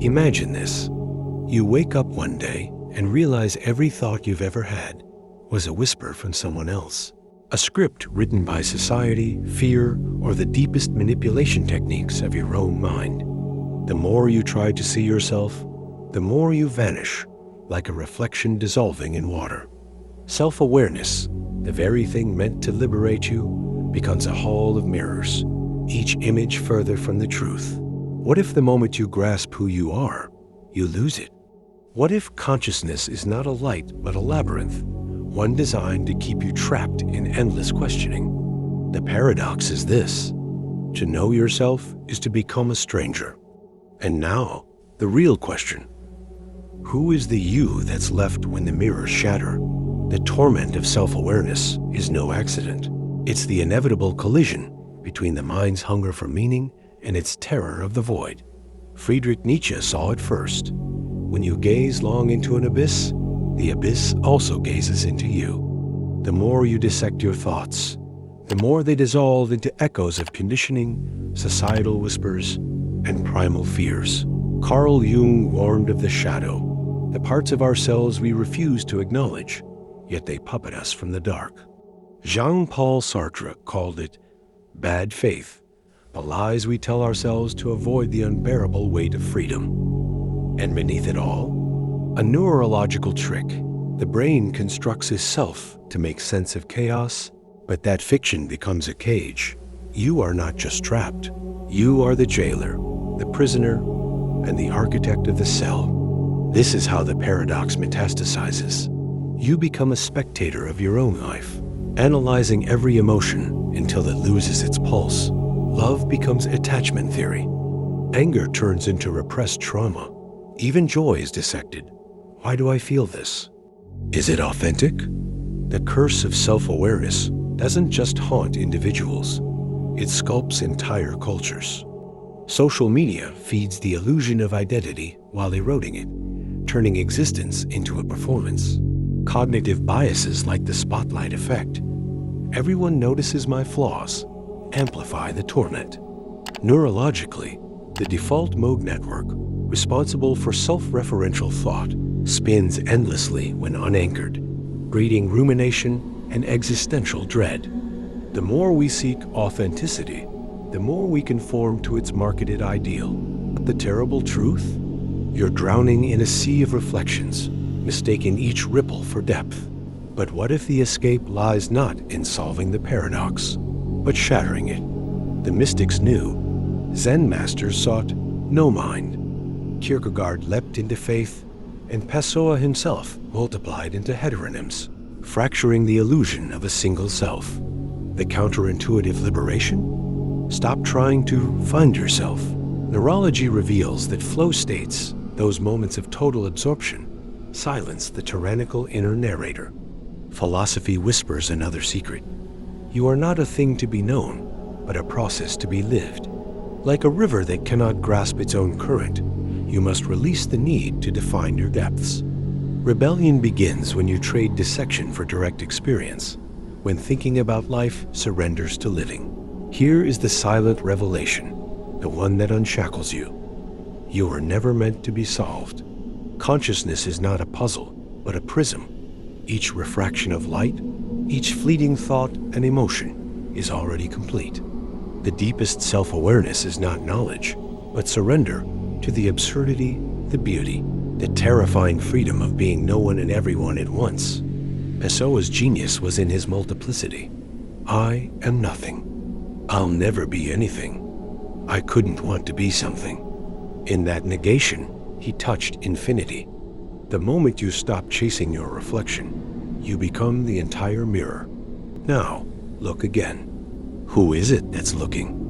Imagine this. You wake up one day and realize every thought you've ever had was a whisper from someone else. A script written by society, fear, or the deepest manipulation techniques of your own mind. The more you try to see yourself, the more you vanish, like a reflection dissolving in water. Self-awareness, the very thing meant to liberate you, becomes a hall of mirrors, each image further from the truth. What if the moment you grasp who you are, you lose it? What if consciousness is not a light but a labyrinth, one designed to keep you trapped in endless questioning? The paradox is this: to know yourself is to become a stranger. And now, the real question. Who is the you that's left when the mirrors shatter? The torment of self-awareness is no accident. It's the inevitable collision between the mind's hunger for meaning and its terror of the void. Friedrich Nietzsche saw it first. When you gaze long into an abyss, the abyss also gazes into you. The more you dissect your thoughts, the more they dissolve into echoes of conditioning, societal whispers, and primal fears. Carl Jung warned of the shadow, the parts of ourselves we refuse to acknowledge, yet they puppet us from the dark. Jean-Paul Sartre called it bad faith, the lies we tell ourselves to avoid the unbearable weight of freedom. And beneath it all, a neurological trick. The brain constructs a self to make sense of chaos, but that fiction becomes a cage. You are not just trapped. You are the jailer, the prisoner, and the architect of the cell. This is how the paradox metastasizes. You become a spectator of your own life, analyzing every emotion until it loses its pulse. Love becomes attachment theory. Anger turns into repressed trauma. Even joy is dissected. Why do I feel this? Is it authentic? The curse of self-awareness doesn't just haunt individuals. It sculpts entire cultures. Social media feeds the illusion of identity while eroding it, turning existence into a performance. Cognitive biases like the spotlight effect. Everyone notices my flaws, amplify the torment. Neurologically, the default mode network, responsible for self-referential thought, spins endlessly when unanchored, breeding rumination and existential dread. The more we seek authenticity, the more we conform to its marketed ideal. The terrible truth? You're drowning in a sea of reflections, mistaking each ripple for depth. But what if the escape lies not in solving the paradox, but shattering it? The mystics knew. Zen masters sought no mind. Kierkegaard leapt into faith, and Pessoa himself multiplied into heteronyms, fracturing the illusion of a single self. The counterintuitive liberation? Stop trying to find yourself. Neurology reveals that flow states, those moments of total absorption, silence the tyrannical inner narrator. Philosophy whispers another secret. You are not a thing to be known, but a process to be lived. Like a river that cannot grasp its own current, you must release the need to define your depths. Rebellion begins when you trade dissection for direct experience, when thinking about life surrenders to living. Here is the silent revelation, the one that unshackles you. You were never meant to be solved. Consciousness is not a puzzle, but a prism. Each refraction of light, each fleeting thought and emotion is already complete. The deepest self-awareness is not knowledge, but surrender to the absurdity, the beauty, the terrifying freedom of being no one and everyone at once. Pessoa's genius was in his multiplicity. I am nothing. I'll never be anything. I couldn't want to be something. In that negation, he touched infinity. The moment you stop chasing your reflection, you become the entire mirror. Now, look again. Who is it that's looking?